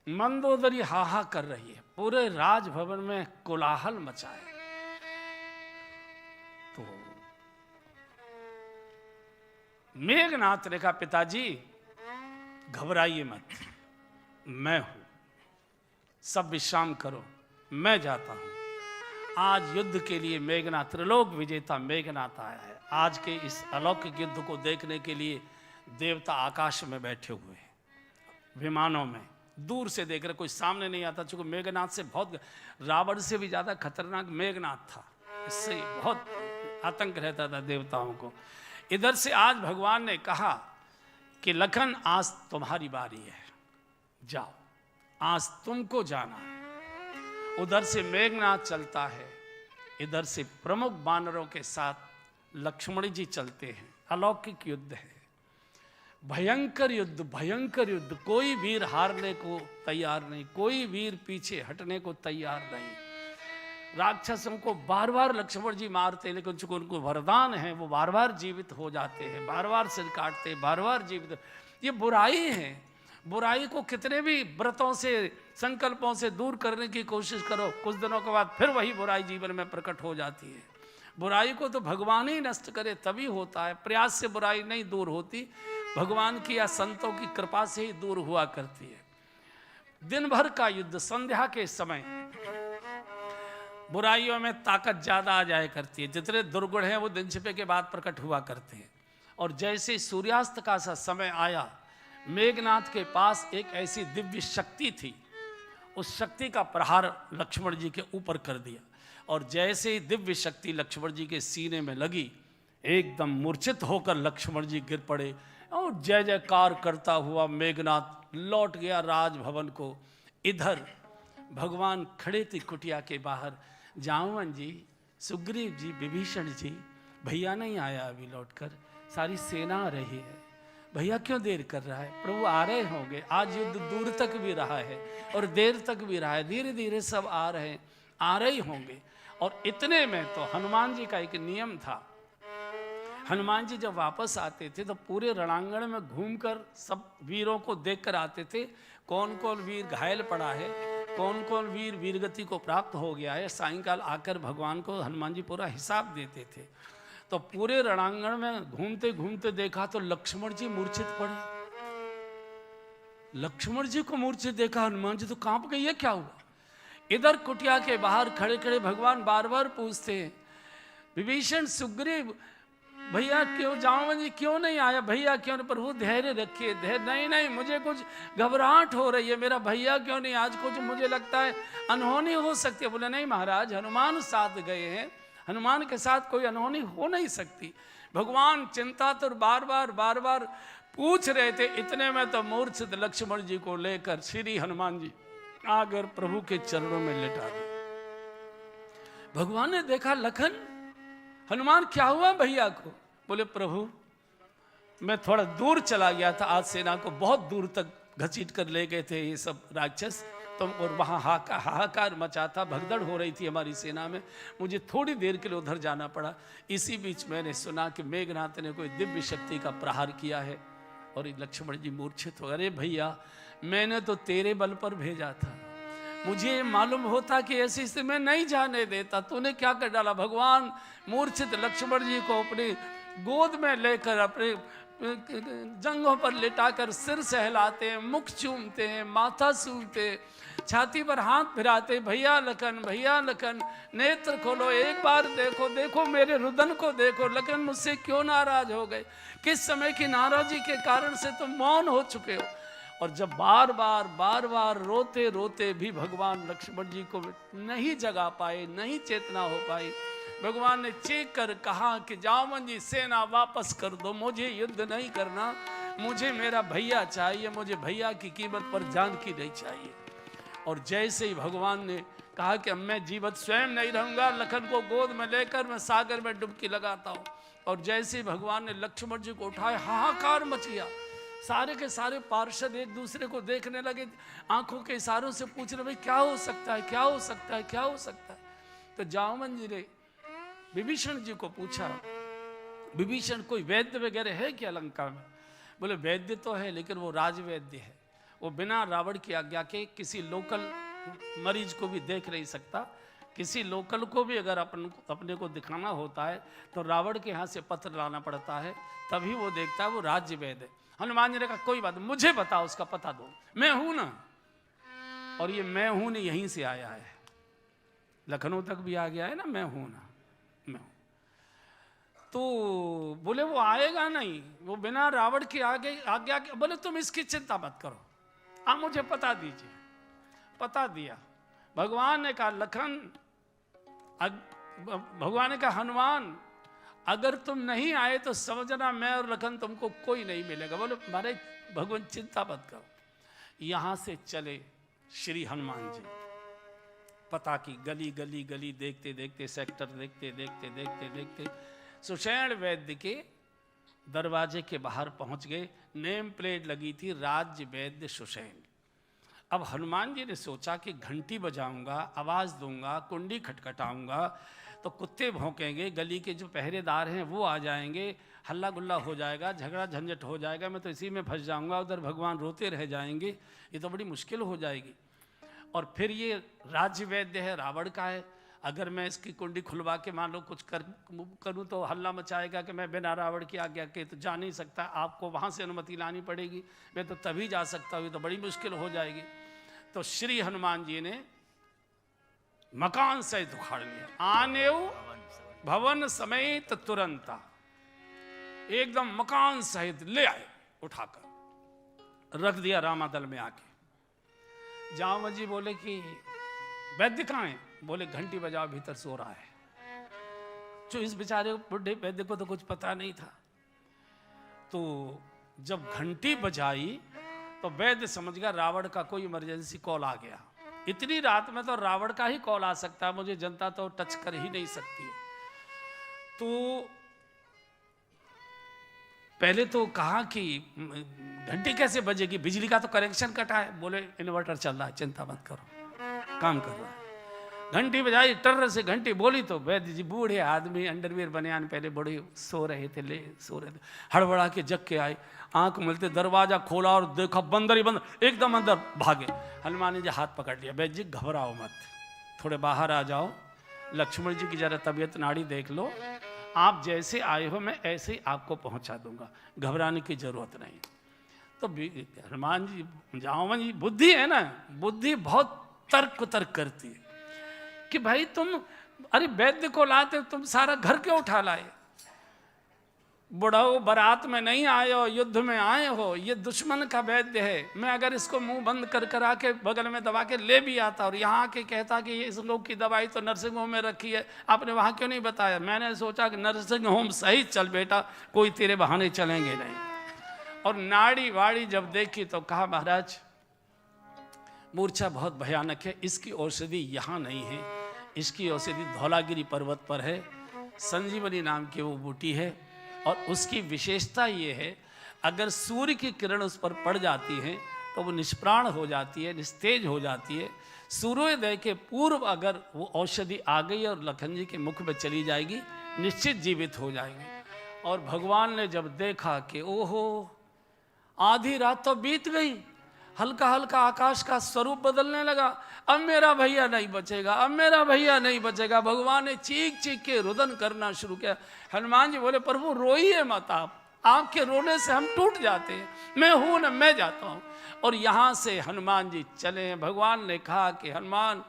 मंदोदरी हाहा कर रही है, पूरे राजभवन में कोलाहल मचा है। तो मेघनाथ ने कहा, पिताजी घबराइए मत, मैं हूं, सब विश्राम करो, मैं जाता हूं। आज युद्ध के लिए मेघनाथ, त्रिलोक विजेता मेघनाथ आया है। आज के इस अलौकिक युद्ध को देखने के लिए देवता आकाश में बैठे हुए हैं, विमानों में, दूर से देख रहे, कोई सामने नहीं आता। चूंकि मेघनाथ से बहुत, रावण से भी ज्यादा खतरनाक मेघनाथ था, इससे बहुत आतंक रहता था देवताओं को। इधर से आज भगवान ने कहा कि लखन आज तुम्हारी बारी है, जाओ, आज तुमको जाना है। उधर से मेघनाथ चलता है, इधर से प्रमुख वानरों के साथ लक्ष्मण जी चलते हैं। अलौकिक युद्ध है, भयंकर युद्ध, भयंकर युद्ध। कोई वीर हारने को तैयार नहीं, कोई वीर पीछे हटने को तैयार नहीं। राक्षसों को बार बार लक्ष्मण जी मारते, लेकिन चूंकि उनको वरदान है, वो बार बार जीवित हो जाते हैं, बार बार सिर काटते, बार बार जीवित। ये बुराई है, बुराई को कितने भी व्रतों से, संकल्पों से दूर करने की कोशिश करो, कुछ दिनों के बाद फिर वही बुराई जीवन में प्रकट हो जाती है। बुराई को तो भगवान ही नष्ट करे तभी होता है, प्रयास से बुराई नहीं दूर होती, भगवान की या संतों की कृपा से ही दूर हुआ करती है। दिन भर का युद्ध, संध्या के समय बुराइयों में ताकत ज्यादा आ जाया करती है, जितने दुर्गुण हैं वो दिन छिपे के बाद प्रकट हुआ करते हैं। और जैसे सूर्यास्त का सा समय आया, मेघनाथ के पास एक ऐसी दिव्य शक्ति थी, उस शक्ति का प्रहार लक्ष्मण जी के ऊपर कर दिया। और जैसे ही दिव्य शक्ति लक्ष्मण जी के सीने में लगी, एकदम मूर्छित होकर लक्ष्मण जी गिर पड़े और जय जयकार करता हुआ मेघनाथ लौट गया राजभवन को। इधर भगवान खड़े थे कुटिया के बाहर, जामवन जी, सुग्रीव जी, विभीषण जी, भैया नहीं आया अभी लौटकर, सारी सेना आ रही है, भैया क्यों देर कर रहा है? प्रभु आ रहे होंगे, आज युद्ध दूर तक भी रहा है और देर तक भी रहा है, धीरे धीरे सब आ रहे, आ रहे होंगे। और इतने में तो हनुमान जी का एक नियम था, हनुमान जी जब वापस आते थे तो पूरे रणांगण में घूमकर सब वीरों को देखकर आते थे, कौन कौन वीर घायल पड़ा है, कौन कौन वीर वीरगति को प्राप्त हो गया है। सायंकाल आकर भगवान को हनुमान जी पूरा हिसाब देते थे। तो पूरे रणांगण में घूमते घूमते देखा तो लक्ष्मण जी मूर्छित पड़े। लक्ष्मण जी को मूर्छित देखा, हनुमान जी तो कांप गई, ये क्या हुआ? इधर कुटिया के बाहर खड़े खड़े भगवान बार बार पूछते हैं, विभीषण, सुग्रीव, भैया क्यों, जामवन जी क्यों नहीं आया, भैया क्यों नहीं? प्रभु धैर्य रखिए, धैर्य, नहीं नहीं मुझे कुछ घबराहट हो रही है, मेरा भैया क्यों नहीं, आज कुछ मुझे लगता है अनहोनी हो सकती है। बोले नहीं महाराज, हनुमान साथ गए हैं, हनुमान के साथ कोई अनहोनी हो नहीं सकती। भगवान चिंता तो बार बार पूछ रहे थे। इतने में तो मूर्छित लक्ष्मण जी को लेकर श्री हनुमान जी आकर प्रभु के चरणों में लेटा दिए। भगवान ने देखा, लखन, हनुमान क्या हुआ भैया को? बोले प्रभु मैं थोड़ा दूर चला गया था, आज सेना को बहुत दूर तक घसीट कर ले गए थे ये सब राक्षस, तो और वहाँ हाहाकार मचा था, भगदड़ हो रही थी हमारी सेना में, मुझे थोड़ी देर के लिए उधर जाना पड़ा। इसी बीच मैंने सुना कि मेघनाथ ने कोई दिव्य शक्ति का प्रहार किया है और लक्ष्मण जी मूर्छित हो। अरे भैया, मैंने तो तेरे बल पर भेजा था, मुझे मालूम होता कि ऐसी स्थिति में नहीं जाने देता, तूने क्या कर डाला? भगवान मूर्छित लक्ष्मण जी को अपनी गोद में लेकर अपने जंघों पर लिटाकर सिर सहलाते हैं, मुख चूमते हैं, माथा सूंघते, छाती पर हाथ फिराते, भैया लखन नेत्र खोलो, एक बार देखो, देखो मेरे रुदन को देखो, लखन मुझसे क्यों नाराज हो गए, किस समय की नाराजी के कारण से तुम मौन हो चुके हो। और जब बार बार रोते रोते भी भगवान लक्ष्मण जी को नहीं जगा पाए, नहीं चेतना हो पाई, भगवान ने चीख कर कहा कि जामवन जी सेना वापस कर दो, मुझे युद्ध नहीं करना, मुझे मेरा भैया चाहिए, मुझे भैया की कीमत पर जानकी नहीं चाहिए। और जैसे ही भगवान ने कहा कि अब मैं जीवित स्वयं नहीं रहूंगा, लखन को गोद में लेकर मैं सागर में डुबकी लगाता हूँ। और जैसे ही भगवान ने लक्ष्मण जी को उठाया, हाहाकार मच गया, सारे के सारे पार्षद एक दूसरे को देखने लगे, आंखों के इशारों से पूछ रहे, भाई क्या हो सकता है, क्या हो सकता है, क्या हो सकता है? तो जामवन जी ने विभीषण जी को पूछा, विभीषण कोई वैद्य वगैरह है क्या लंका में? बोले वैद्य तो है, लेकिन वो राजवैद्य है, वो बिना रावण की आज्ञा के किसी लोकल मरीज को भी देख नहीं सकता। किसी लोकल को भी अगर अपने को दिखाना होता है तो रावण के यहाँ से पत्र लाना पड़ता है, तभी वो देखता है वो राज्य वैद है। हनुमान जी ने कहा कोई बात, मुझे बताओ, उसका पता दो, मैं हूं ना। और ये मैं हूं नहीं यहीं से आया है, लखनऊ तक भी आ गया है ना, मैं हूं ना, मैं हूं। तो बोले वो आएगा नहीं, वो बिना रावण की आज्ञा के। बोले तुम इसकी चिंता मत करो, आप मुझे पता दीजिए। पता दिया। भगवान ने कहा लखन, भगवान ने कहा हनुमान, अगर तुम नहीं आए तो समझना मैं और लखन तुमको कोई नहीं मिलेगा। बोले महाराज भगवान चिंता मत करो। यहां से चले श्री हनुमान जी, पता की गली गली गली देखते देखते, सेक्टर देखते देखते देखते देखते सुषेण वैद्य के दरवाजे के बाहर पहुंच गए। नेम प्लेट लगी थी राज्य वैद्य सुषेण। अब हनुमान जी ने सोचा कि घंटी बजाऊंगा, आवाज दूंगा, कुंडी खटखटाऊंगा तो कुत्ते भौंकेंगे, गली के जो पहरेदार हैं वो आ जाएंगे, हल्ला गुल्ला हो जाएगा, झगड़ा झंझट हो जाएगा, मैं तो इसी में फंस जाऊंगा, उधर भगवान रोते रह जाएंगे, ये तो बड़ी मुश्किल हो जाएगी। और फिर ये राज्य वैद्य है, रावण का है, अगर मैं इसकी कुंडी खुलवा के मान लो कुछ करूँ तो हल्ला मचाएगा कि मैं बिना रावण की आज्ञा के तो जा नहीं सकता, आपको वहाँ से अनुमति लानी पड़ेगी, मैं तो तभी जा सकता हूँ, तो बड़ी मुश्किल हो जाएगी। तो श्री हनुमान जी ने मकान सहित उखाड़ लिया, आने भवन समेत तुरंता, एकदम मकान सहित ले आए, उठाकर रख दिया रामादल में आके। जामवंत जी बोले कि वैद्य कहाँ है? बोले घंटी बजाओ, भीतर सो रहा है। जो इस बेचारे बुढ़े वैद्य को तो कुछ पता नहीं था। तो जब घंटी बजाई तो वैद्य समझ गया रावण का कोई इमरजेंसी कॉल आ गया। इतनी रात में तो रावण का ही कॉल आ सकता है, मुझे जनता तो टच कर ही नहीं सकती है। तो पहले तो कहा कि घंटी कैसे बजेगी, बिजली का तो कनेक्शन कटा है। बोले इन्वर्टर चल रहा है, चिंता मत करो, काम कर रहा है। घंटी बजाई, टर्र से घंटी बोली तो वैद्य जी बूढ़े आदमी, अंडरवियर बनियान पहले बड़े सो रहे थे, हड़बड़ा के जग के आए, आंख मिलते दरवाजा खोला और देखा बंदर ही बंदर, एकदम अंदर भागे। हनुमान जी हाथ पकड़ लिया, वैद्य जी घबराओ मत, थोड़े बाहर आ जाओ, लक्ष्मण जी की जरा तबीयत नाड़ी देख लो, आप जैसे आए हो मैं ऐसे ही आपको पहुंचा दूंगा, घबराने की जरूरत नहीं। तो हनुमान जी, जामवंत जी बुद्धि है ना, बुद्धि बहुत तर्क करती है कि भाई तुम, अरे वैद्य को लाते तुम सारा घर क्यों उठा लाए? बुढ़ाओ बारात में नहीं आए हो, युद्ध में आए हो, ये दुश्मन का वैद्य है। मैं अगर इसको मुंह बंद कर आके बगल में दबा के ले भी आता और यहाँ आके कहता कि इस लोग की दवाई तो नर्सिंग होम में रखी है, आपने वहाँ क्यों नहीं बताया? मैंने सोचा कि नर्सिंग होम सही चल बेटा, कोई तेरे बहाने चलेंगे नहीं। और नाड़ी वाड़ी जब देखी तो कहा महाराज मूर्छा बहुत भयानक है, इसकी औषधि यहाँ नहीं है, इसकी औषधि धौलागिरी पर्वत पर है, संजीवनी नाम की वो बूटी है। और उसकी विशेषता ये है, अगर सूर्य की किरण उस पर पड़ जाती है तो वो निष्प्राण हो जाती है, निस्तेज हो जाती है। सूर्योदय के पूर्व अगर वो औषधि आ गई और लखन जी के मुख में चली जाएगी, निश्चित जीवित हो जाएंगे। और भगवान ने जब देखा कि ओहो आधी रात तो बीत गई, हल्का हल्का आकाश का स्वरूप बदलने लगा, अब मेरा भैया नहीं बचेगा, अब मेरा भैया नहीं बचेगा। भगवान ने चीख चीख के रुदन करना शुरू किया। हनुमान जी बोले प्रभु रोइए मत, आप आपके रोने से हम टूट जाते हैं, मैं हूं ना, मैं जाता हूं। और यहां से हनुमान जी चले। भगवान ने कहा कि हनुमान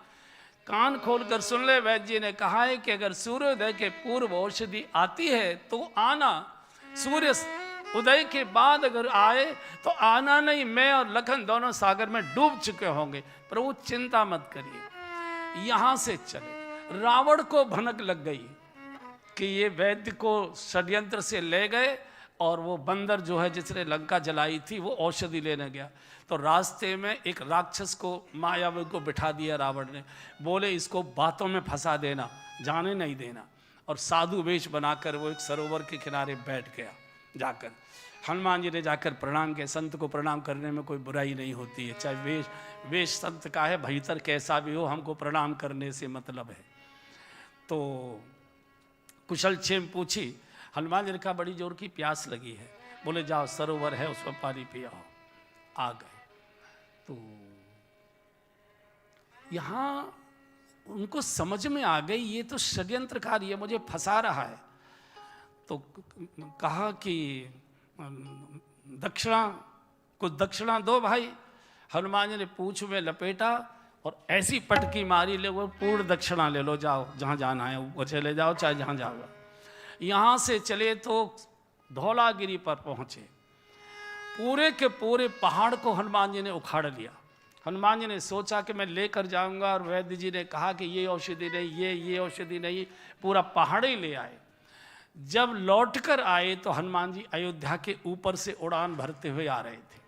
कान खोलकर सुन ले, वैद्य जी ने कहा है कि अगर सूर्योदय के पूर्व औषधि आती है तो आना, सूर्य उदय के बाद अगर आए तो आना नहीं, मैं और लखन दोनों सागर में डूब चुके होंगे। प्रभु चिंता मत करिए। यहां से चले। रावण को भनक लग गई कि ये वैद्य को षड्यंत्र से ले गए और वो बंदर जो है जिसने लंका जलाई थी वो औषधि लेने गया। तो रास्ते में एक राक्षस को, मायावी को बिठा दिया रावण ने। बोले इसको बातों में फंसा देना, जाने नहीं देना। और साधु वेश बनाकर वो एक सरोवर के किनारे बैठ गया। जाकर हनुमान जी ने जाकर प्रणाम किया। संत को प्रणाम करने में कोई बुराई नहीं होती है, चाहे वेश संत का है, भीतर कैसा भी हो, हमको प्रणाम करने से मतलब है। तो कुशल क्षेम पूछी। हनुमान जी ने कहा बड़ी जोर की प्यास लगी है। बोले जाओ सरोवर है उसमें पानी पियाओ। आ गए। तो यहां उनको समझ में आ गई ये तो षड्यंत्रकार, ये मुझे फंसा रहा है। तो कहा कि दक्षिणा, कुछ दक्षिणा दो भाई। हनुमान जी ने पूंछ में लपेटा और ऐसी पटकी मारी, ले वो पूर्ण दक्षिणा ले लो, जाओ जहाँ जाना है वो चले जाओ, चाहे जहाँ जाओ। यहाँ से चले तो धौलागिरी पर पहुँचे। पूरे के पूरे पहाड़ को हनुमान जी ने उखाड़ लिया। हनुमान जी ने सोचा कि मैं लेकर जाऊंगा, और वैद्य जी ने कहा कि ये औषधि नहीं, ये औषधि नहीं, पूरा पहाड़ ही ले आए। जब लौटकर आए तो हनुमान जी अयोध्या के ऊपर से उड़ान भरते हुए आ रहे थे।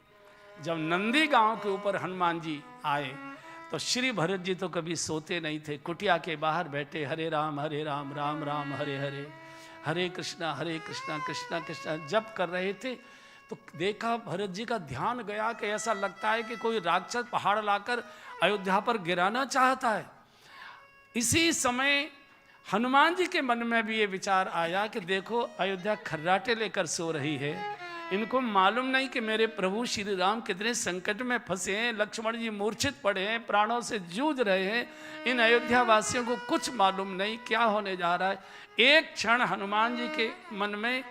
जब नंदी गांव के ऊपर हनुमान जी आए तो श्री भरत जी तो कभी सोते नहीं थे, कुटिया के बाहर बैठे हरे राम राम राम हरे हरे, हरे कृष्णा कृष्णा कृष्णा जप कर रहे थे। तो देखा भरत जी का ध्यान गया कि ऐसा लगता है कि कोई राक्षस पहाड़ लाकर अयोध्या पर गिराना चाहता है। इसी समय हनुमान जी के मन में भी ये विचार आया कि देखो अयोध्या खर्राटे लेकर सो रही है, इनको मालूम नहीं कि मेरे प्रभु श्री राम कितने संकट में फंसे हैं, लक्ष्मण जी मूर्छित पड़े हैं, प्राणों से जूझ रहे हैं, इन अयोध्या वासियों को कुछ मालूम नहीं क्या होने जा रहा है। एक क्षण हनुमान जी के मन में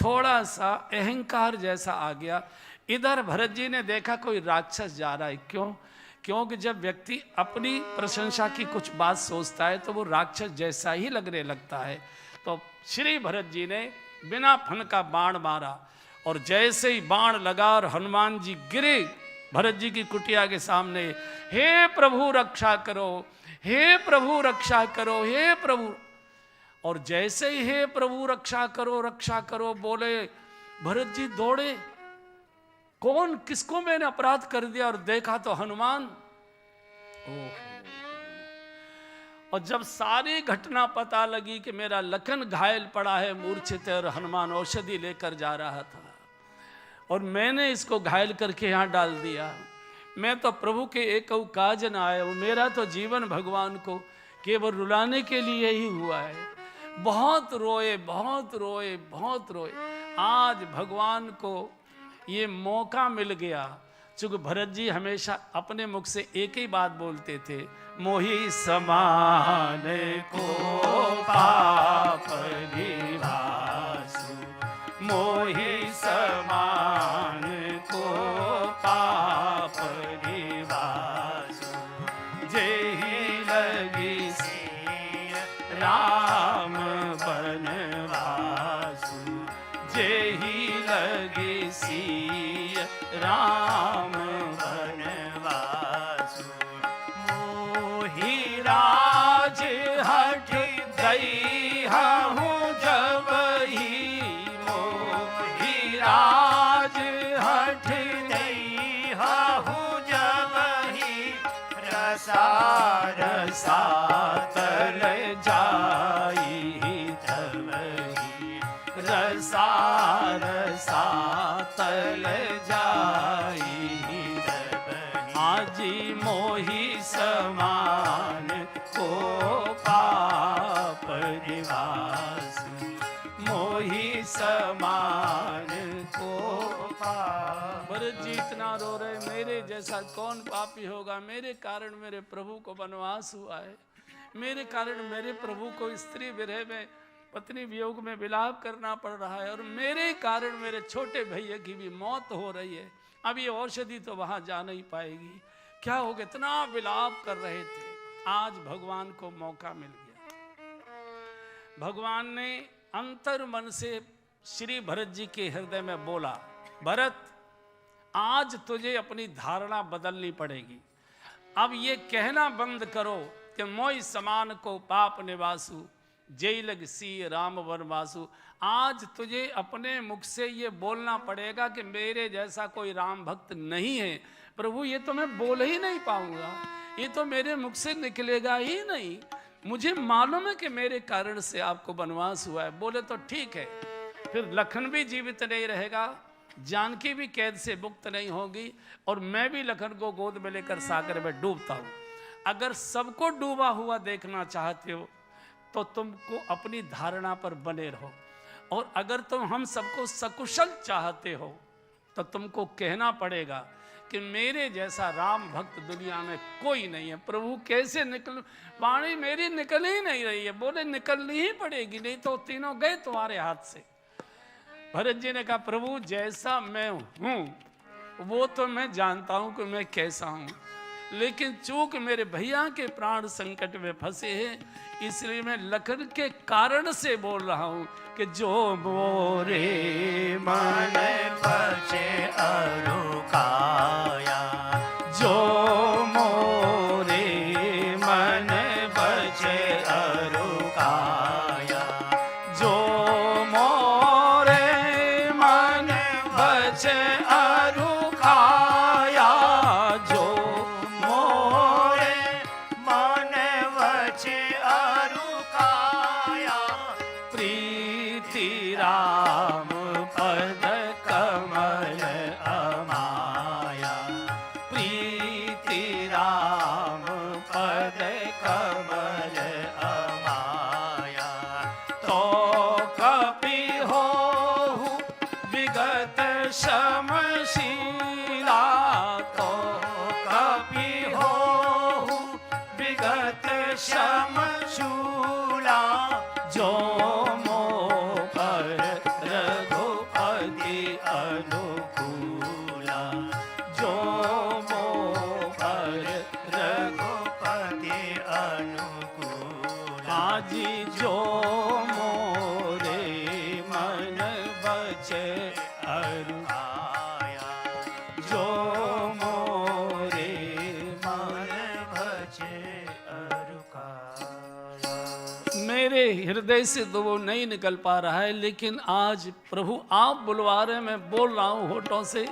थोड़ा सा अहंकार जैसा आ गया। इधर भरत जी ने देखा कोई राक्षस जा रहा है। क्यों? क्योंकि जब व्यक्ति अपनी प्रशंसा की कुछ बात सोचता है तो वो राक्षस जैसा ही लगने लगता है। तो श्री भरत जी ने बिना फन का बाण मारा, और जैसे ही बाण लगा और हनुमान जी गिरे भरत जी की कुटिया के सामने, हे प्रभु रक्षा करो, हे प्रभु रक्षा करो, हे प्रभु। और जैसे ही हे प्रभु रक्षा करो बोले, भरत जी दौड़े, कौन किसको मैंने अपराध कर दिया? और देखा तो हनुमान। और जब सारी घटना पता लगी कि मेरा लखन घायल पड़ा है, मूर्छित है, और हनुमान औषधि लेकर जा रहा था और मैंने इसको घायल करके यहाँ डाल दिया, मैं तो प्रभु के एक काज न आया हूँ, मेरा तो जीवन भगवान को केवल रुलाने के लिए ही हुआ है। बहुत रोए, बहुत रोए, बहुत रोए। आज भगवान को ये मौका मिल गया, चूंकि भरत जी हमेशा अपने मुख से एक ही बात बोलते थे, मोहि समान को पाप निवासु, मोहि समान को पाप निवासु, जेहि लगी सिय राम बनवासु, जेहि लगी सिय राम बनवासु, मोहि राज हठ दई हूँ जब ही, मोहि राज हठ दई हूँ जब ही, रसा रसा तल जाई तब ही, रसा रसा तल जाई तब ही, आजी मोहि समान को पाप निवास, मोहि समान को पाप। भरत जी इतना रो रहे, मेरे जैसा कौन पापी होगा, मेरे कारण मेरे प्रभु को वनवास हुआ है, मेरे कारण मेरे प्रभु को स्त्री विरह में, पत्नी वियोग में विलाप करना पड़ रहा है, और मेरे कारण मेरे छोटे भैया की भी मौत हो रही है। अब ये औषधि तो वहां जा नहीं पाएगी, क्या होगा? इतना विलाप कर रहे थे। आज भगवान को मौका मिल गया। भगवान ने अंतर मन से श्री भरत जी के हृदय में बोला, भरत आज तुझे अपनी धारणा बदलनी पड़ेगी। अब ये कहना बंद करो कि मोहि समान को पाप निवासु, जय लग सी राम वनवासु। आज तुझे अपने मुख से ये बोलना पड़ेगा कि मेरे जैसा कोई राम भक्त नहीं है। प्रभु ये तो मैं बोल ही नहीं पाऊंगा, ये तो मेरे मुख से निकलेगा ही नहीं, मुझे मालूम है कि मेरे कारण से आपको वनवास हुआ है। बोले तो ठीक है, फिर लखन भी जीवित नहीं रहेगा, जानकी भी कैद से मुक्त नहीं होगी, और मैं भी लखन को गोद में लेकर सागर में डूबता हूँ। अगर सबको डूबा हुआ देखना चाहते हो तो तुमको अपनी धारणा पर बने रहो, और अगर तुम हम सबको सकुशल चाहते हो तो तुमको कहना पड़ेगा कि मेरे जैसा राम भक्त दुनिया में कोई नहीं है। प्रभु कैसे निकल, वाणी मेरी निकल ही नहीं रही है। बोले निकलनी ही पड़ेगी, नहीं तो तीनों गए तुम्हारे हाथ से। भरत जी ने कहा प्रभु जैसा मैं हूं वो तो मैं जानता हूं कि मैं कैसा हूं, लेकिन चूक मेरे भैया के प्राण संकट में फंसे हैं, इसलिए मैं लखन के कारण से बोल रहा हूं कि जो मोरे मन बचे अरुकाया, जो मोरे मन बचे अरुकाया, जो मोरे मन बचे अरुकाया, जो मोरे मन बचे अरुकाया, प्रीति राम पद कमल अमाया, प्रीति राम पद कमल अमाया, तो कपि होहु विगत शमशीला, तो कपि होहु विगत शमशूला, जो मोह पर रघुपति अनुकूला, जो मोह पर रघुपति अनुकूला, आजी जो मोरे मन बचे अरु, आया, जो मोरे मन बचे अरुकाया। मेरे हृदय से तो वो नहीं निकल पा रहा है, लेकिन आज प्रभु आप बुलवा रहे, मैं बोल रहा हूँ होठों से।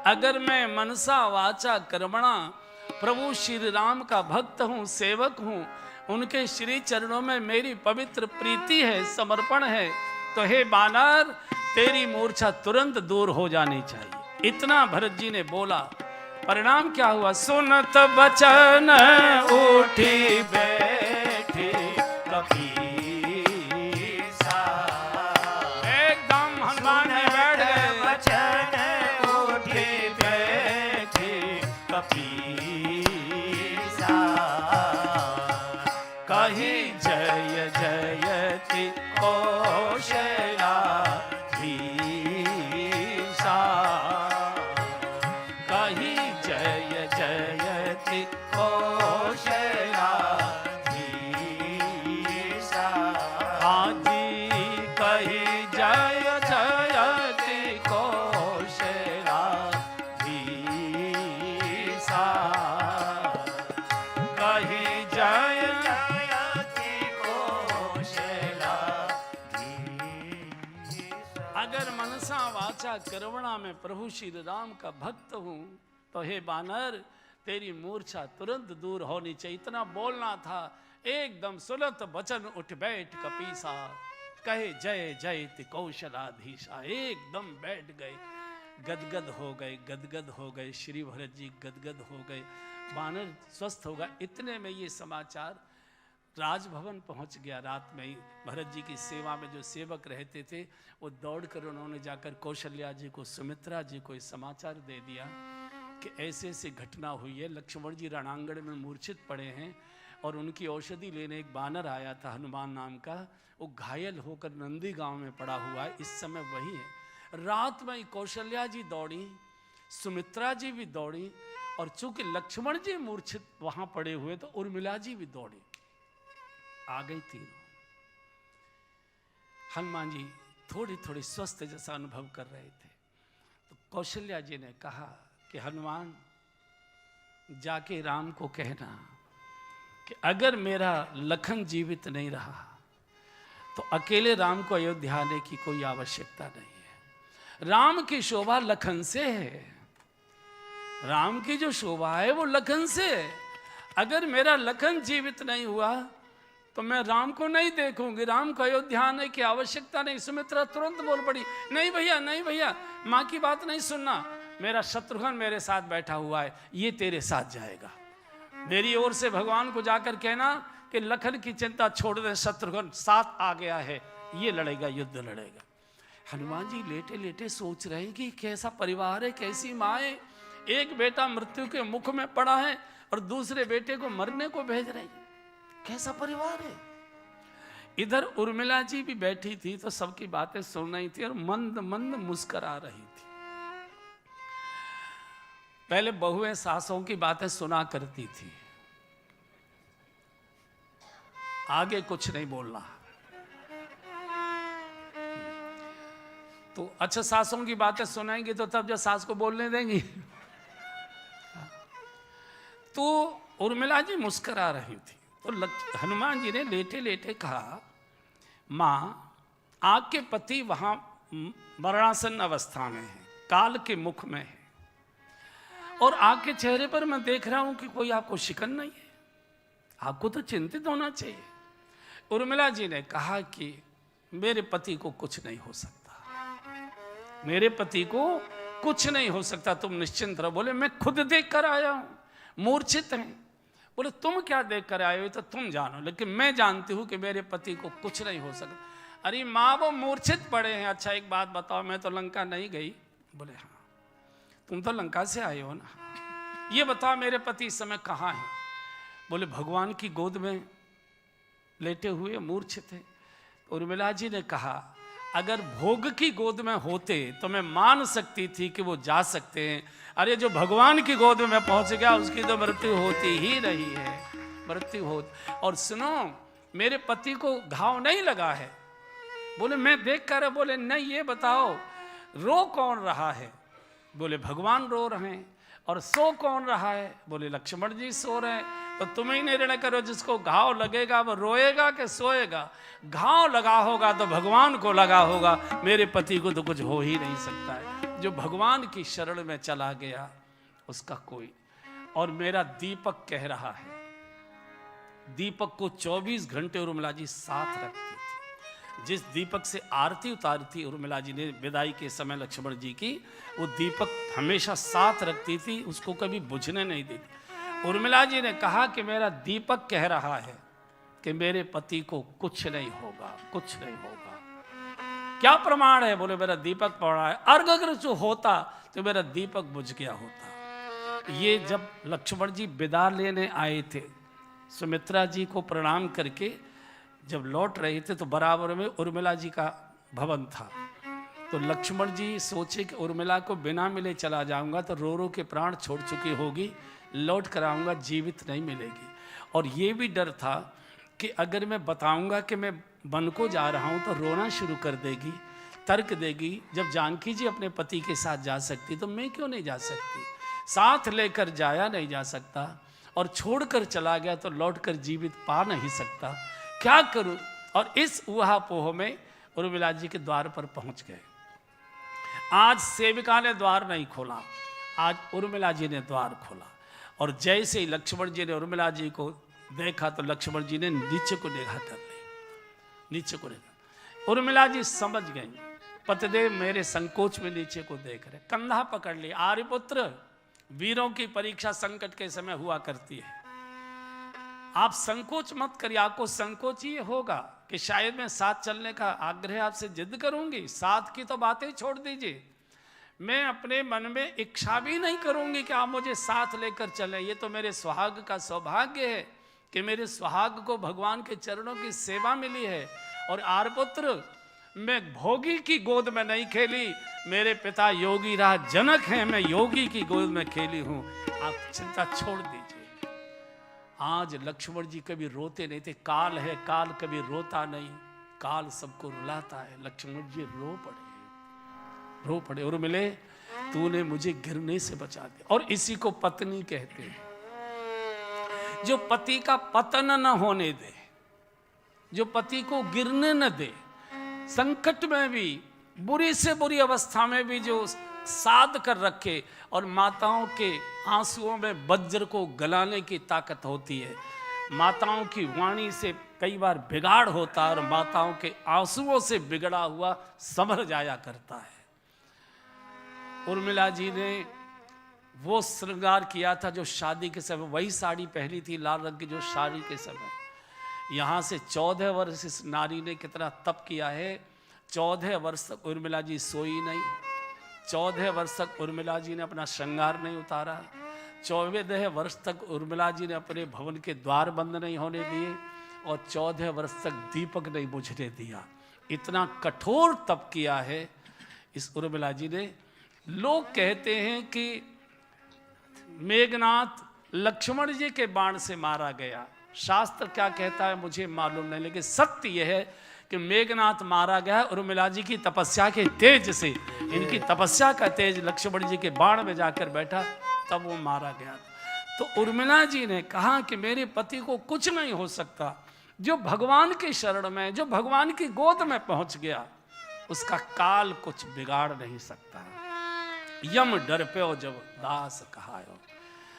अगर मैं मनसा वाचा कर्मणा प्रभु श्री राम का भक्त हूँ, सेवक हूँ, उनके श्री चरणों में मेरी पवित्र प्रीति है, समर्पण है, तो हे बानर तेरी मूर्छा तुरंत दूर हो जानी चाहिए। इतना भरत जी ने बोला। परिणाम क्या हुआ? सुनत बचन उठी बैठी कपीसा, एकदम हनुमान जी बैठ गए। वचन उठी बैठी कपीसा, कही जय जयति कौशलाधीशा, कही जय जयति कौशलाधीसा, हाजी कही जय जयति कौशलाधीशा, कही जय जयति कौशलाधीसा। अगर मनसा वाचा कर्मणा में प्रभु श्री राम का भक्त हूँ तो हे बानर तेरी मूर्छा तुरंत दूर होनी चाहिए। इतना बोलना था। एकदम सुलत वचन उठ बैठ कपीसा, कहे जय जयति कौशलाधीशा। एकदम बैठ गए, गदगद हो गए, गदगद हो गए। श्री भरत जी गदगद हो गए, बानर स्वस्थ होगा। इतने में ये समाचार राजभवन पहुंच गया। रात में ही भरत जी की सेवा में जो सेवक रहते थे वो दौड़कर उन्होंने जाकर कौशल्या जी को, सुमित्रा जी को समाचार दे दिया कि ऐसे ऐसी घटना हुई है। लक्ष्मण जी रणांगण में मूर्छित पड़े हैं और उनकी औषधि लेने एक बानर आया था हनुमान नाम का, वो घायल होकर नंदी गांव में पड़ा हुआ है। इस समय वही है। रात में कौशल्या जी दौड़ी, सुमित्रा जी भी दौड़ी, और चूंकि लक्ष्मण जी मूर्छित वहां पड़े हुए तो उर्मिला जी भी दौड़ी। आ गई तीनों। हनुमान जी थोड़ी थोड़ी स्वस्थ जैसा अनुभव कर रहे थे तो कौशल्या जी ने कहा कि हनुमान जाके राम को कहना कि अगर मेरा लखन जीवित नहीं रहा तो अकेले राम को अयोध्या आने की कोई आवश्यकता नहीं है। राम की शोभा लखन से है। राम की जो शोभा है वो लखन से है। अगर मेरा लखन जीवित नहीं हुआ तो मैं राम को नहीं देखूंगी। राम को अयोध्या आने की आवश्यकता नहीं। सुमित्रा तुरंत बोल पड़ी, नहीं भैया, नहीं भैया, माँ की बात नहीं सुनना। मेरा शत्रुघ्न मेरे साथ बैठा हुआ है, ये तेरे साथ जाएगा। मेरी ओर से भगवान को जाकर कहना कि लखन की चिंता छोड़ दे, शत्रुघ्न साथ आ गया है, ये लड़ेगा, युद्ध लड़ेगा। हनुमान जी लेटे लेटे सोच रहे हैं कि कैसा परिवार है, कैसी माँ है। एक बेटा मृत्यु के मुख में पड़ा है और दूसरे बेटे को मरने को भेज रही है। कैसा परिवार है। इधर उर्मिला जी भी बैठी थी तो सबकी बातें सुन रही थी और मंद मंद मुस्कुरा रही थी। पहले बहुएं सासों की बातें सुना करती थी, आगे कुछ नहीं बोलना। तो अच्छा सासों की बातें सुनाएंगी तो तब जब सास को बोलने देंगी। तो उर्मिला जी मुस्कुरा रही थी तो हनुमान जी ने लेटे लेटे कहा, मां आपके पति वहां मरणासन अवस्था में है, काल के मुख में है, और आपके चेहरे पर मैं देख रहा हूं कि कोई आपको शिकन नहीं है, आपको तो चिंतित होना चाहिए। उर्मिला जी ने कहा कि मेरे पति को कुछ नहीं हो सकता, मेरे पति को कुछ नहीं हो सकता, तुम निश्चिंत रहो। बोले मैं खुद देख कर आया हूं, मूर्छित हैं। बोले तुम क्या देख कर आए हो तो तुम जानो, लेकिन मैं जानती हूं कि मेरे पति को कुछ नहीं हो सकता। अरे माँ वो मूर्छित पड़े हैं। अच्छा एक बात बताओ, मैं तो लंका नहीं गई। बोले हाँ तुम तो लंका से आए हो ना, ये बताओ मेरे पति इस समय कहाँ हैं। बोले भगवान की गोद में लेटे हुए मूर्छित थे। उर्मिला जी ने कहा अगर भोग की गोद में होते तो मैं मान सकती थी कि वो जा सकते हैं। अरे जो भगवान की गोद में पहुंच गया उसकी तो मृत्यु होती ही रही है, मृत्यु हो। और सुनो मेरे पति को घाव नहीं लगा है। बोले मैं देख कर। बोले नहीं ये बताओ रो कौन रहा है। बोले भगवान रो रहे हैं। और सो कौन रहा है। बोले लक्ष्मण जी सो रहे हैं। तो तुम ही निर्णय करो, जिसको घाव लगेगा वो रोएगा कि सोएगा। घाव लगा होगा तो भगवान को लगा होगा, मेरे पति को तो कुछ हो ही नहीं सकता है। जो भगवान की शरण में चला गया उसका कोई। और मेरा दीपक कह रहा है, दीपक को 24 घंटे उर्मिला जी साथ रखती थी। जिस दीपक से आरती उतारी थी उर्मिला जी ने विदाई के समय लक्ष्मण जी की, वो दीपक हमेशा साथ रखती थी, उसको कभी बुझने नहीं देती। उर्मिला जी ने कहा कि मेरा दीपक कह रहा है कि मेरे पति को कुछ नहीं होगा, कुछ नहीं होगा। क्या प्रमाण है। बोले मेरा दीपक पड़ा है। अर्घ अगर जो होता तो मेरा दीपक बुझ गया होता। ये जब लक्ष्मण जी विदा लेने आए थे, सुमित्रा जी को प्रणाम करके जब लौट रहे थे तो बराबर में उर्मिला जी का भवन था। तो लक्ष्मण जी सोचे कि उर्मिला को बिना मिले चला जाऊंगा तो रो रो के प्राण छोड़ चुकी होगी, लौट कर आऊंगा जीवित नहीं मिलेगी। और ये भी डर था कि अगर मैं बताऊंगा कि मैं वन को जा रहा हूं तो रोना शुरू कर देगी, तर्क देगी। जब जानकी जी अपने पति के साथ जा सकती तो मैं क्यों नहीं जा सकती। साथ लेकर जाया नहीं जा सकता और छोड़कर चला गया तो लौटकर जीवित पा नहीं सकता, क्या करूं। और इस ऊहापोह में उर्मिला जी के द्वार पर पहुंच गए। आज सेविका ने द्वार नहीं खोला, आज उर्मिला जी ने द्वार खोला। और जैसे ही लक्ष्मण जी ने उर्मिला जी को देखा तो लक्ष्मण जी ने नीचे को निगाह कर ली, नीचे को निगाह। उर्मिला जी समझ गई पतिदेव मेरे संकोच में नीचे को देख रहे। कंधा पकड़ लिया। आर्यपुत्र वीरों की परीक्षा संकट के समय हुआ करती है, आप संकोच मत करिए। आपको संकोच ये होगा कि शायद मैं साथ चलने का आग्रह आपसे जिद करूंगी, साथ की तो बातें छोड़ दीजिए। मैं अपने मन में इच्छा भी नहीं करूंगी कि आप मुझे साथ लेकर चलें। ये तो मेरे सुहाग का सौभाग्य है कि मेरे सुहाग को भगवान के चरणों की सेवा मिली है। और आर्यपुत्र मैं भोगी की गोद में नहीं खेली, मेरे पिता योगी राज जनक हैं, मैं योगी की गोद में खेली हूं। आप चिंता छोड़ दीजिए। आज लक्ष्मण जी कभी रोते नहीं थे। काल है, काल कभी रोता नहीं, काल सबको रुलाता है। लक्ष्मण जी रो पड़े और मिले, तूने मुझे गिरने से बचा दिया। और इसी को पत्नी कहते हैं, जो पति का पतन न होने दे, जो पति को गिरने न दे, संकट में भी, बुरी से बुरी अवस्था में भी जो साध कर रखे। और माताओं के आंसुओं में वज्र को गलाने की ताकत होती है। माताओं की वाणी से कई बार बिगाड़ होता है और माताओं के आंसुओं से बिगड़ा हुआ संभर जाया करता है। उर्मिला जी ने वो श्रृंगार किया था जो शादी के समय, वही साड़ी पहनी थी लाल रंग की जो शादी के समय। यहाँ से 14 वर्ष इस नारी ने कितना तप किया है। 14 वर्ष तक उर्मिला जी सोई नहीं, 14 वर्ष तक उर्मिला जी ने अपना श्रृंगार नहीं उतारा, 14 वर्ष तक उर्मिला जी ने अपने भवन के द्वार बंद नहीं होने दिए और 14 वर्ष तक दीपक नहीं बुझने दिया। इतना कठोर तप किया है इस उर्मिला जी ने। लोग कहते हैं कि मेघनाथ लक्ष्मण जी के बाण से मारा गया, शास्त्र क्या कहता है मुझे मालूम नहीं, लेकिन सत्य यह है कि मेघनाथ मारा गया उर्मिला जी की तपस्या के तेज से। इनकी तपस्या का तेज लक्ष्मण जी के बाण में जाकर बैठा, तब वो मारा गया। तो उर्मिला जी ने कहा कि मेरे पति को कुछ नहीं हो सकता, जो भगवान के शरण में, जो भगवान की गोद में पहुंच गया, उसका काल कुछ बिगाड़ नहीं सकता। यम डर पे जब दास कहायो,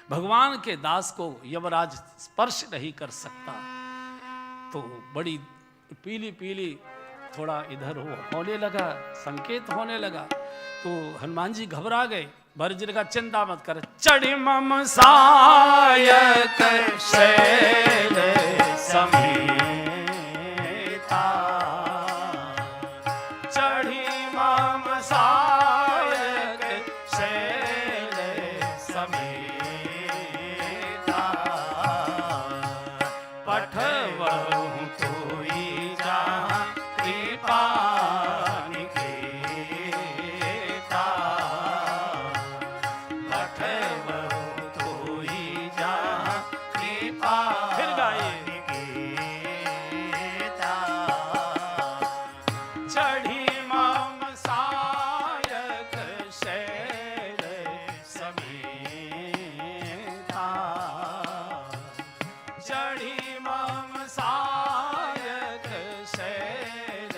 भगवान के दास को यमराज स्पर्श नहीं कर सकता। तो बड़ी पीली पीली थोड़ा इधर होने लगा, संकेत होने लगा। तो हनुमान जी घबरा गए। भरत जी का चिंता मत कर, चढ़ी मम सायक शैल समीता, चढ़ी मम सायक शैल समीता, पठवहु तोई जहाँ कृपा निकेता, पठवहु तोई जहाँ कृपा निकेता, चढ़ी मम सायक शैल समीता, चढ़ी मम सायक शैल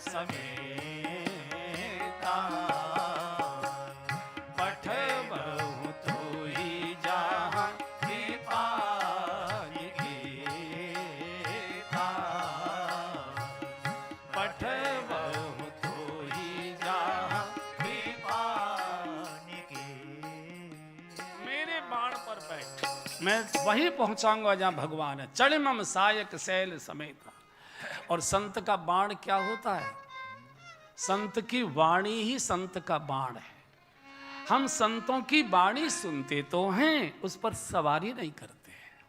समेता, पठबहु तोई जहाँ कृपा निकेता, पठबहु तोई जहाँ कृपा निकेता। मेरे बाण पर बैठ, मैं वहीं पहुंचाऊंगा जहां भगवान है। चढ़ मम सायक शैल समेता। और संत का बाण क्या होता है? संत की वाणी ही संत का बाण है। हम संतों की वाणी सुनते तो हैं, उस पर सवारी नहीं करते हैं,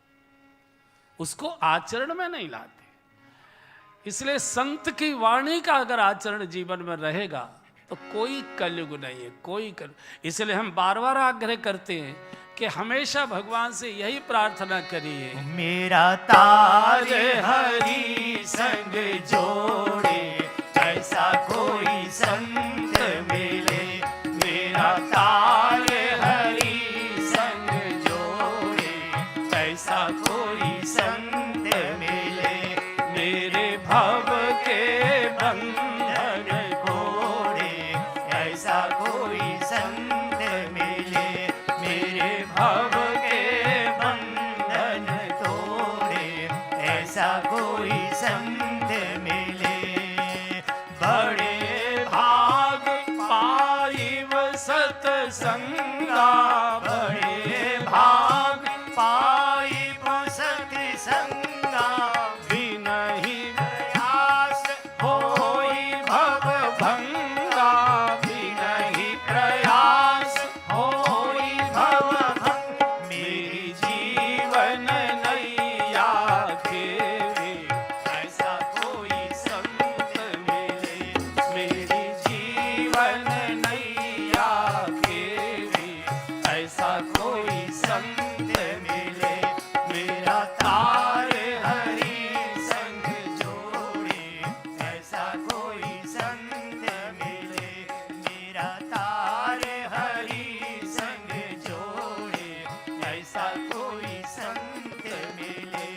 उसको आचरण में नहीं लाते। इसलिए संत की वाणी का अगर आचरण जीवन में रहेगा तो कोई कलयुग नहीं है, कोई इसलिए हम बार बार आग्रह करते हैं कि हमेशा भगवान से यही प्रार्थना करिए, मेरा तार हरि संग जोड़े, ऐसा कोई संत मिले, मेरा तार हरि संग जोड़े, ऐसा कोई संत मिले, मेरे भव के बंधन खोड़े, ऐसा कोई संत मिले, मेरे भव के बंधन तोड़े, ऐसा कोई संत मिले, बड़े भाग पाइब सतसंगा, बड़े भाग पाइब सतसंगा, बिनहि प्रयास होई भव भंगा, बिनहि प्रयास होई भव भंगा, मेरी जीवन नैया खेवे, ऐसा कोई संत मिले, मेरी जीवन नैया खेवे, ऐसा कोई संत मिले, मेरा तार हरि संग जोड़े, ऐसा कोई संत मिले, मेरा तार हरि संग जोड़े, ऐसा कोई संत मिले,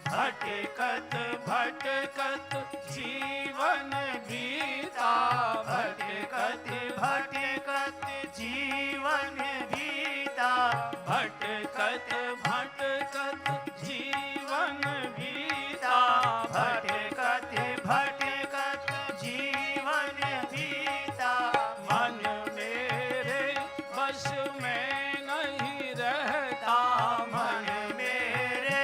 भटकत भटकत जीवन बीता, भटकत भटकत जीवन बीता, भटकत भटकत जीवन बीता, भटकत भटकत जीवन बीता, मन मेरे वश में नहीं रहता, मन मेरे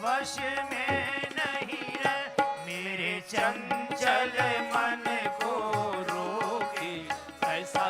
वश में नहीं रह, मेरे चंचल मन को रोके, ऐसा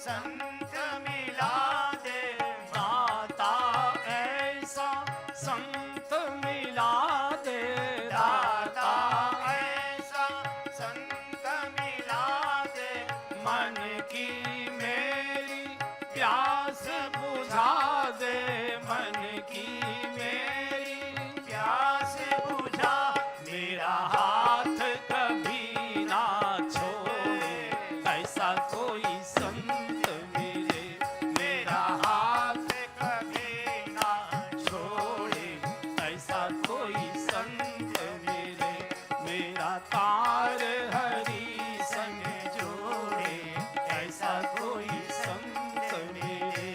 संत मिला दे, दाता ऐसा संत मिला दे, दाता ऐसा संत मिला दे, मन की मेरी प्यास बुझा दे, मन की मेरी प्यास बुझा, मेरा हाथ कभी ना छोड़े, ऐसा कोई संत मिले, मेरा हाथ कभी ना छोड़े, ऐसा कोई संत मिले, मेरा तार हरि संग जोड़े, ऐसा कोई संत मिले,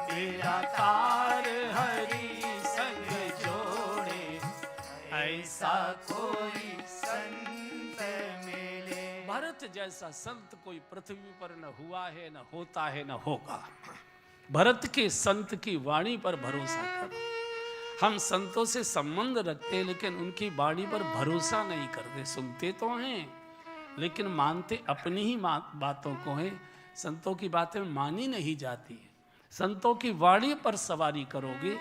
मेरा तार हरि संग जोड़े, ऐसा कोई संत मिले। भरत जैसा संत कोई पृथ्वी पर न हुआ है, न होता है, न होगा। भरत के संत की वाणी पर भरोसा करो। हम संतों से संबंध रखते हैं लेकिन उनकी वाणी पर भरोसा नहीं करते। सुनते तो हैं लेकिन मानते अपनी ही बातों को हैं। संतों की बातें मानी नहीं जाती है। संतों की वाणी पर सवारी करोगे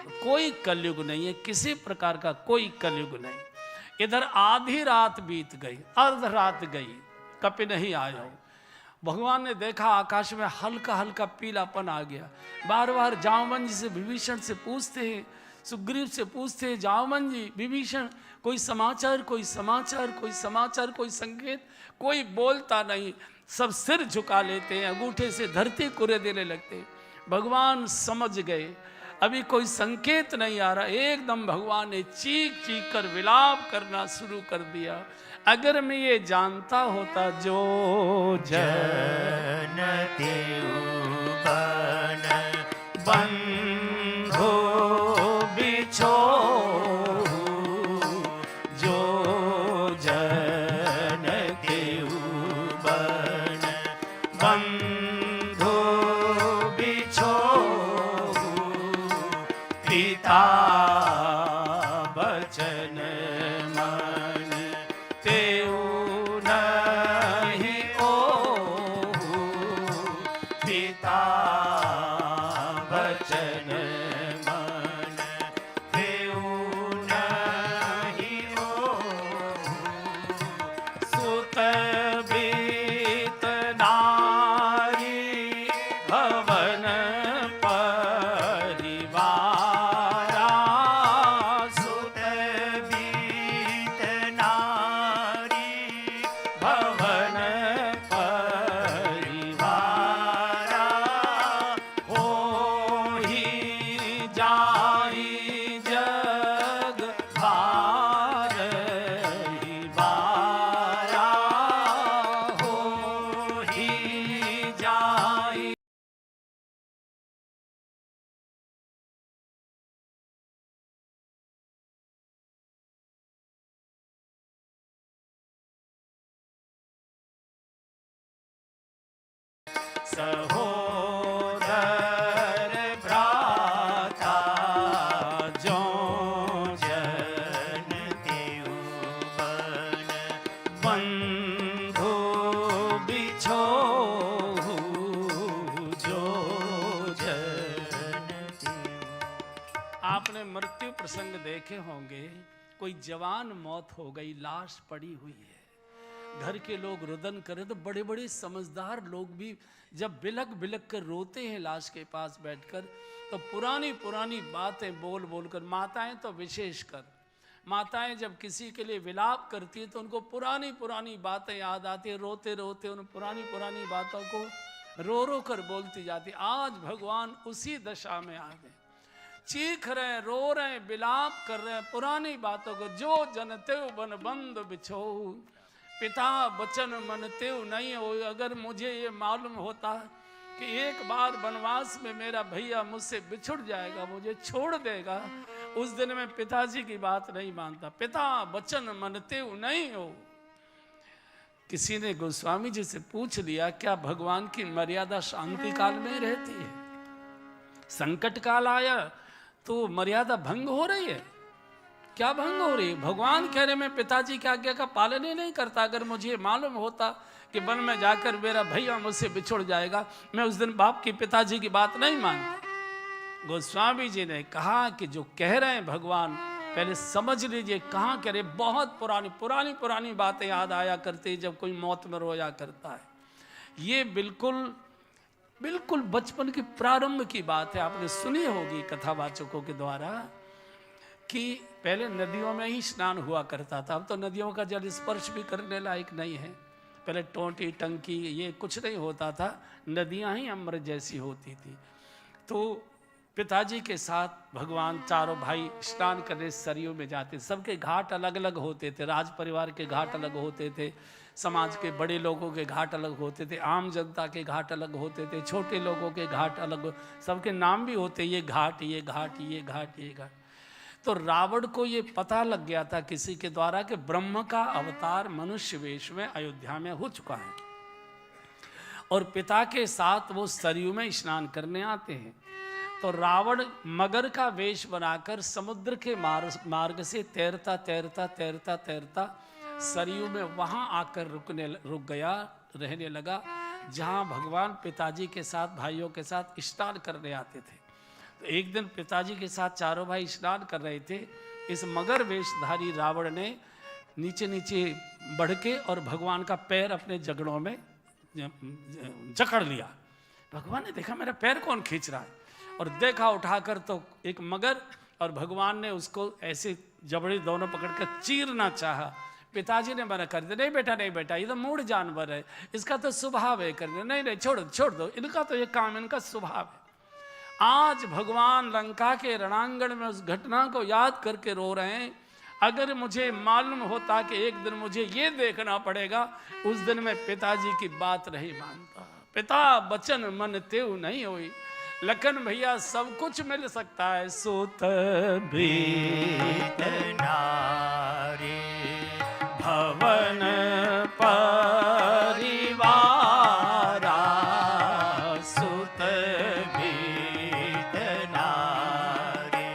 तो कोई कलयुग नहीं है, किसी प्रकार का कोई कलयुग नहीं। इधर आधी रात बीत गई, अर्ध रात गई, कभी नहीं आया। भगवान ने देखा आकाश में हल्का हल्का पीलापन आ गया। बार बार जामवन जी से विभीषण से पूछते हैं, सुग्रीव से पूछते हैं, जामवन जी विभीषण कोई समाचार, कोई समाचार, कोई समाचार, कोई संकेत। कोई बोलता नहीं, सब सिर झुका लेते हैं, अंगूठे से धरती कुरे देने लगते हैं। भगवान समझ गए अभी कोई संकेत नहीं आ रहा। एकदम भगवान ने चीख चीख कर विलाप करना शुरू कर दिया। अगर मैं ये जानता होता जो जन देवन बंधो बिछो, जो जन देवन बंधो बिछो, पिता बचन मन तेऊ नहीं ओहु, पिता बचन मन तेऊ नहीं ओहु, सुत बीत नारी भवन परिवारा, सुत बीत नारी भवन परिवारा, होहि जाई जग भारहि बारा, होहि जाई। सहोदर भ्राता जो जन देवन बंधु बिछो, जो जन देवन। आपने मृत्यु प्रसंग देखे होंगे। कोई जवान मौत हो गई, लाश पड़ी हुई है, घर के लोग रुदन करें तो बड़े बड़े समझदार लोग भी जब बिलक बिलक कर रोते हैं लाश के पास बैठकर, तो पुरानी पुरानी बातें बोल बोल कर, माताएं तो विशेषकर, माताएं जब किसी के लिए विलाप करती है तो उनको पुरानी पुरानी बातें याद आती है। रोते रोते उन पुरानी पुरानी बातों को रो रो कर बोलती जाती। आज भगवान उसी दशा में आ गए, चीख रहे हैं, रो रहे हैं, विलाप कर रहे हैं पुरानी बातों को। जो जनते बन बंद बिछो, पिता बचन मनते नहीं हो। अगर मुझे ये मालूम होता कि एक बार वनवास में मेरा भैया मुझसे बिछुड़ जाएगा, मुझे छोड़ देगा, उस दिन मैं पिताजी की बात नहीं मानता। पिता बचन मनते नहीं हो। किसी ने गोस्वामी जी से पूछ लिया, क्या भगवान की मर्यादा शांति काल में रहती है? संकट काल आया तो मर्यादा भंग हो रही है? क्या भंग हो रही है? भगवान कह रहे मैं पिताजी की आज्ञा का पालन ही नहीं करता। अगर मुझे मालूम होता कि वन में जाकर मेरा भैया मुझसे बिछुड़ जाएगा, मैं उस दिन बाप की पिताजी की बात नहीं मानता। गोस्वामी जी ने कहा कि जो कह रहे हैं भगवान, पहले समझ लीजिए कहाँ कह रहे। बहुत पुरानी पुरानी पुरानी बातें याद आया करती जब कोई मौत में रोया करता है। ये बिल्कुल बिल्कुल बचपन की प्रारंभ की बात है, आपने सुनी होगी कथावाचकों के द्वारा कि पहले नदियों में ही स्नान हुआ करता था। अब तो नदियों का जल स्पर्श भी करने लायक नहीं है। पहले टोंटी टंकी ये कुछ नहीं होता था, नदियां ही अमृत जैसी होती थी। तो पिताजी के साथ भगवान चारों भाई स्नान करने सरयू में जाते। सबके घाट अलग अलग होते थे, राज परिवार के घाट अलग होते थे, समाज के बड़े लोगों के घाट अलग होते थे, आम जनता के घाट अलग होते थे, छोटे लोगों के घाट अलग, सबके नाम भी होते, ये घाट ये घाट ये घाट ये घाट। तो रावण को ये पता लग गया था किसी के द्वारा कि ब्रह्म का अवतार मनुष्य वेश में अयोध्या में हो चुका है, और पिता के साथ वो सरयू में स्नान करने आते हैं। तो रावण मगर का वेश बनाकर समुद्र के मार्ग से तैरता तैरता तैरता तैरता सरयू में वहां आकर रुक गया, रहने लगा, जहां भगवान पिताजी के साथ भाइयों के साथ स्नान करने आते थे। तो एक दिन पिताजी के साथ चारों भाई स्नान कर रहे थे। इस मगर वेशधारी रावण ने नीचे नीचे बढ़ के और भगवान का पैर अपने जगड़ों में जकड़ लिया। भगवान ने देखा मेरा पैर कौन खींच रहा है, और देखा उठाकर तो एक मगर, और भगवान ने उसको ऐसे जबड़े दोनों पकड़कर चीरना चाहा। पिताजी ने मना कर दिया, नहीं बेटा नहीं बेटा, ये तो मूढ़ जानवर है, इसका तो स्वभाव है करने, नहीं नहीं छोड़ दो, इनका तो ये काम इनका स्वभाव है। आज भगवान लंका के रणांगण में उस घटना को याद करके रो रहे हैं। अगर मुझे मालूम होता कि एक दिन मुझे ये देखना पड़ेगा, उस दिन मैं पिताजी की बात नहीं मानता। पिता बचन मन तेऊ नहीं हुई। लखन भैया सब कुछ मिल सकता है, सुत बीत नारी भवन परिवारा, सुत बीत नारी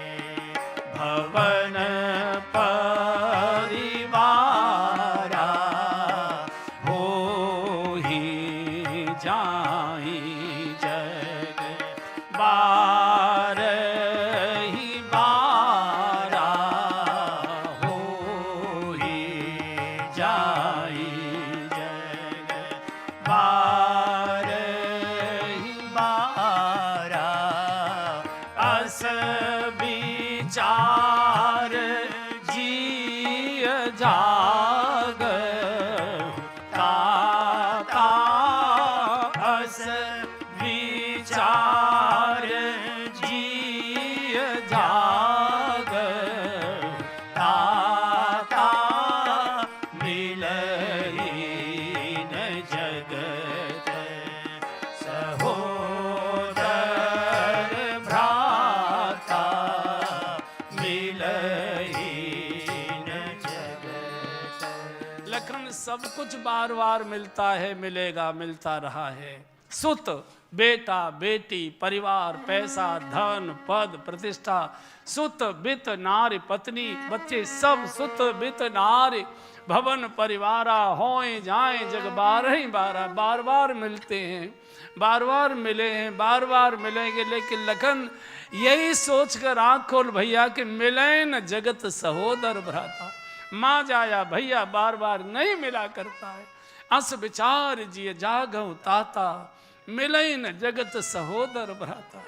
भवन परिवारा, हो ही जाई जग बार ही बारा, हो ही जाई जग बार ही बारा अस विचार जिय जाग ताता, अस विचार जिय जाग ताता, मिलई न जगत सहोदर भ्राता, मिलई न जगत। लखन सब कुछ बार बार मिलता है, मिलेगा, मिलता रहा है। सुत बेटा बेटी परिवार पैसा धन पद प्रतिष्ठा, सुत बित नारी पत्नी बच्चे सब सुत बित नारी भवन परिवारा, होए जाए जग बारह ही बारह। बार बार मिलते हैं, बार बार मिले हैं, बार बार मिलेंगे, लेकिन लखन यही सोचकर आँख खोल भैया कि मिले न जगत सहोदर भ्राता। माँ जाया भैया बार बार नहीं मिला करता है, अस विचार जिय जागहु ताता, मिले न जगत सहोदर भ्राता।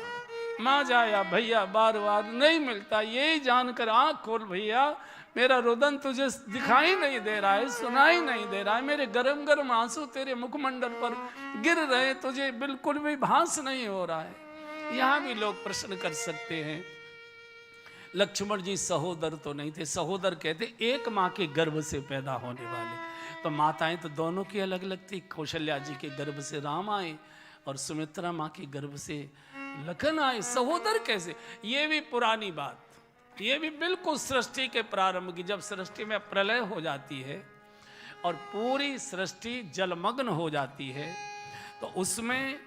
माँ जाया भैया बार बार नहीं मिलता, यही जानकर आँख खोल भैया, मेरा रुदन तुझे दिखाई नहीं दे रहा है, सुनाई नहीं दे रहा है, मेरे गरम गरम आंसू तेरे मुखमंडल पर गिर रहे, तुझे बिल्कुल भी भास नहीं हो रहा है। यहाँ भी लोग प्रश्न कर सकते हैं, लक्ष्मण जी सहोदर तो नहीं थे। सहोदर कहते एक माँ के गर्भ से पैदा होने वाले, तो माताएं तो दोनों की अलग अलग थी। कौशल्या जी के गर्भ से राम आए और सुमित्रा माँ के गर्भ से लखन आए, सहोदर कैसे? ये भी पुरानी बात, ये भी बिल्कुल सृष्टि के प्रारंभ की, जब सृष्टि में प्रलय हो जाती है और पूरी सृष्टि जलमग्न हो जाती है, तो उसमें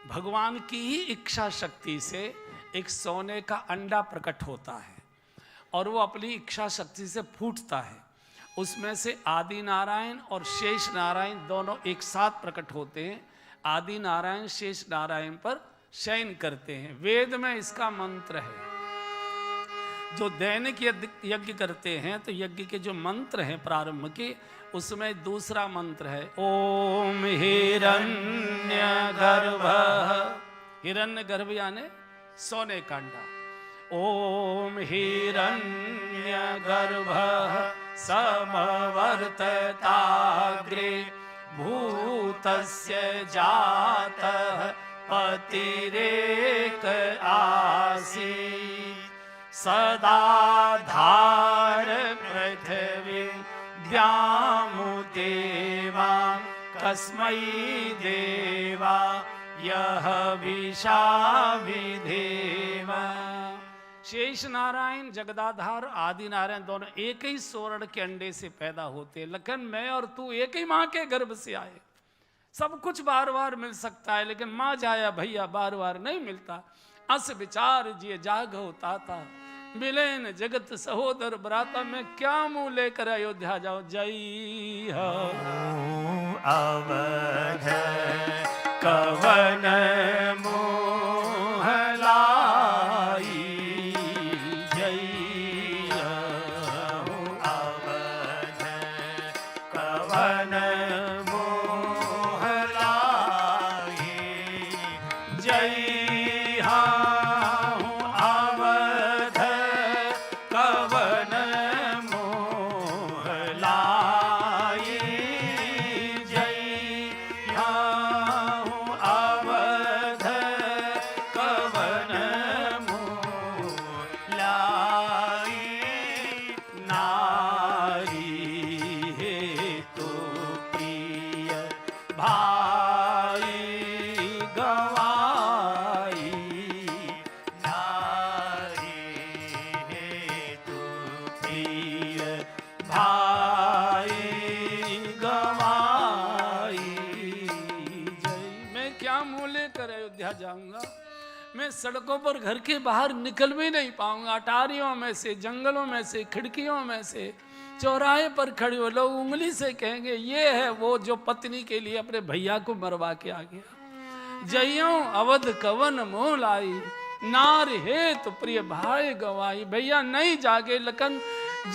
भगवान की ही इच्छा शक्ति से एक सोने का अंडा प्रकट होता है और वो अपनी इच्छा शक्ति से फूटता है उसमें से आदि नारायण और शेष नारायण दोनों एक साथ प्रकट होते हैं। आदि नारायण शेष नारायण पर शयन करते हैं। वेद में इसका मंत्र है। जो दैनिक यज्ञ करते हैं तो यज्ञ के जो मंत्र हैं प्रारंभ के, उसमें दूसरा मंत्र है ओम हिरण्यगर्भ। हिरण्यगर्भ यानी सोने का अंडा। ओम हिरण्यगर्भ समवर्तताग्रे भूतस्य जातः पतिरेक आसी सदा धार पृथ्वी द्यामुदेवा कस्मै देवा यह विशा विधेवा। शेष नारायण जगदाधार आदि नारायण दोनों एक ही स्वर्ण के अंडे से पैदा होते। लखन मैं और तू एक ही माँ के गर्भ से आए। सब कुछ बार बार मिल सकता है लेकिन माँ जाया भैया बार बार नहीं मिलता। अस विचार जिए जाग होता था मिले न जगत सहोदर भ्राता। मैं क्या मुंह लेकर अयोध्या जाऊं। जय हो अवध कवन मोह लाई। जय हो अवध कवन मोह लाई। जय जाऊंगा। मैं सड़कों पर घर के बाहर निकल भी नहीं पाऊंगा। अटारियों में से, जंगलों में से, खिड़कियों में से, चौराहे पर खड़े हो लोग उंगली से कहेंगे ये है वो जो पत्नी के लिए अपने भैया को मरवा के आ गया। जइयों अवध कवन मोह लाई नार हे तो प्रिय भाई गवाई। भैया नहीं जागे लखन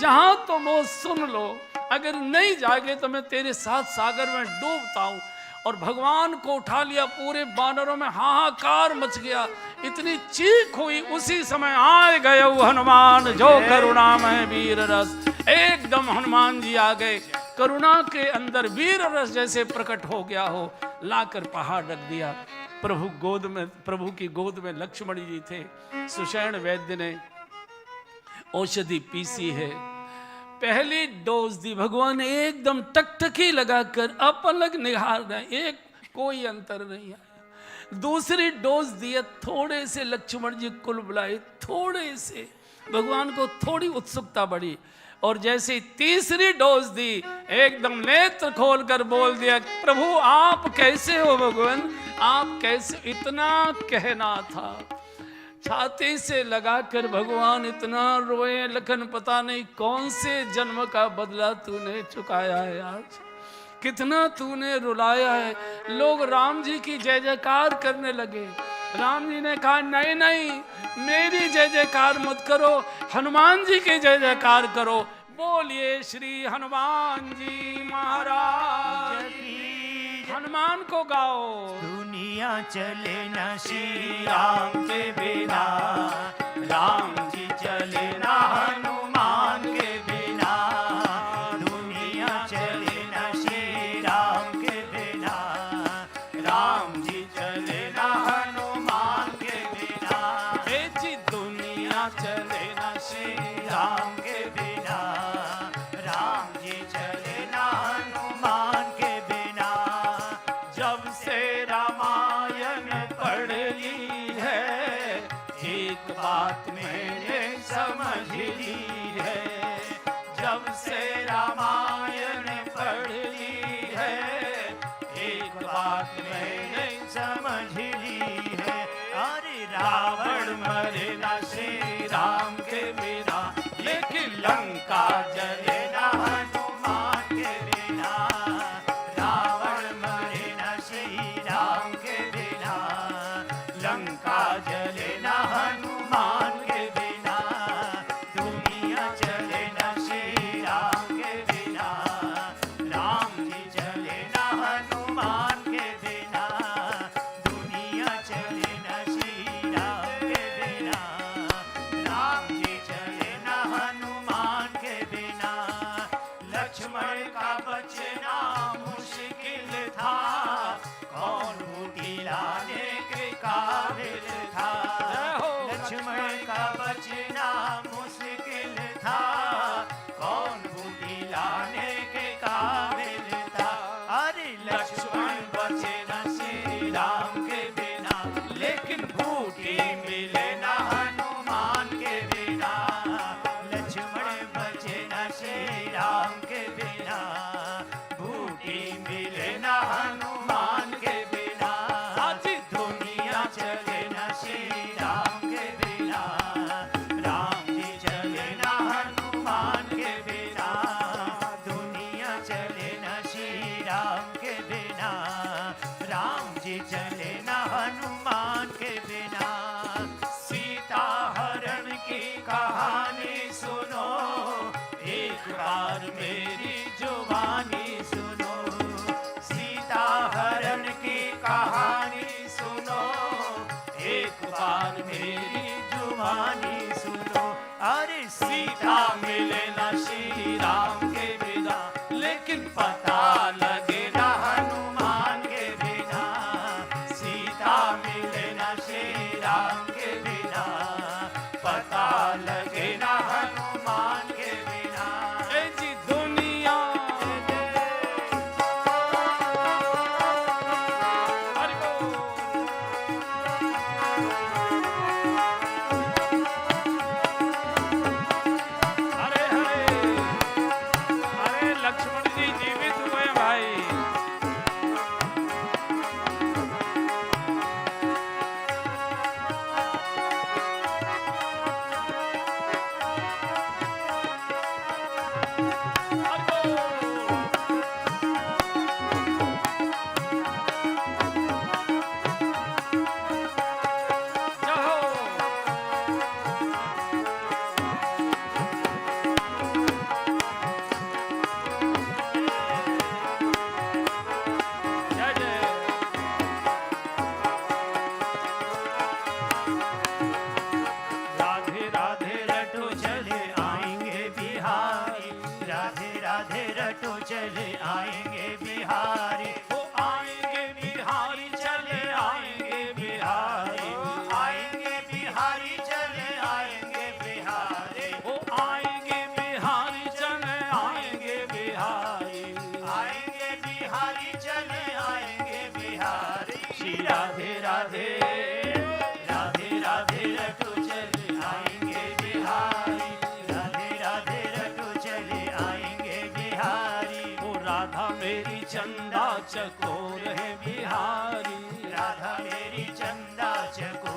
जहां तुम वो सुन लो। अगर नहीं जागे तो मैं तेरे साथ सागर में डूबता हूं। और भगवान को उठा लिया। पूरे बानरों में हाहाकार मच गया। इतनी चीख हुई। उसी समय आए गए हनुमान जो करुणामय वीर रस। एकदम हनुमान जी आ गए। करुणा के अंदर वीर रस जैसे प्रकट हो गया हो। लाकर पहाड़ रख दिया। प्रभु की गोद में लक्ष्मण जी थे। सुषैण वैद्य ने औषधि पीसी है। पहली डोज दी। भगवान एकदम टकटकी लगाकर अपलग निहार रहे। एक कोई अंतर नहीं आया। दूसरी डोज दिया। थोड़े से लक्ष्मण जी कुल बुलाए। थोड़े से भगवान को थोड़ी उत्सुकता बढ़ी। और जैसे तीसरी डोज दी एकदम नेत्र खोलकर बोल दिया प्रभु आप कैसे हो भगवान आप कैसे। इतना कहना था। छाती से लगाकर भगवान इतना रोए। लखन पता नहीं कौन से जन्म का बदला तूने चुकाया है। आज कितना तूने रुलाया है। लोग राम जी की जय जयकार करने लगे। राम जी ने कहा नहीं नहीं मेरी जय जयकार मत करो हनुमान जी की जय जयकार करो। बोलिए श्री हनुमान जी महाराज की। हनुमान को गाओ। दुनिया चले न श्री राम के बिना। राम जी चले न हनुमान के बिना। दुनिया चले न श्री राम के बिना। राम जी चले न हनुमान के बिना। हे जी दुनिया चले न श्री राम के बिना। राम जी चले न हनुमान के बिना। जब से रामायण पढ़ ली है एक बात मैंने समझ ली है। जब से रामायण पढ़ ली है एक बात मैंने समझ ली है। अरे रावण मरे न श्री राम के बिना। लेकिन लंका जले न हनुमान लंका जले न हनुमान के बिना, दुनिया चले न श्री राम के बिना, राम जी चले न हनुमान के बिना, दुनिया चले न श्री राम के बिना, राम जी चले न हनुमान के बिना। लक्ष्मण का बचना मुश्किल था, कौन बूटी लाने के काबिल था। लक्ष्मण का बचना मुश्किल था, कौन बूटी लाने के काबिल था। अरे लक्ष्मण बचे न श्री राम के बिना, लेकिन बूटी मिले न हनुमान के बिना। लक्ष्मण बचे न श्री राम के बिना, बूटी मिले न हनुमान के बिना। आज दुनिया चले न श्री राम के बिना, राम जी चले न हनुमान के बिना, दुनिया चले न श्री राम के बिना, राम जी चले न हनुमान के बिना। सीता हरण की कहानी सुनो, एक बार मेरी जुबानी सुनो। सीता हरण की कहानी सुनो, एक बार मेरी जुबानी सुनो। अरे सीता मिले न श्री राम के बिना, लेकिन पता लगे न हनुमान के बिना। सीता मिले न श्री राम के बिना, पता लगे न हनुमान के बिना। ए जी दुनिया हरि बोल। अरे हरे अरे लक्ष्मण जी जीवित हुए भाई। हरि बोल। जय हो। जय जय। राधे राधे रटो चले आएंगे बिहारी, राधे राधे रटो चले आएंगे बिहारी। वो आएंगे बिहारी चले आएंगे बिहारी, आएंगे बिहारी चले आएंगे बिहारी। वो आएंगे बिहारी चले आएंगे बिहारी, आएंगे बिहारी चले आएंगे बिहारी। श्री राधे राधे राधे राधे रटो चले आएंगे बिहारी, राधे राधे रटो चले आएंगे बिहारी। वो राधा मेरी चंदा चकोर है बिहारी। राधा मेरी चंदा चको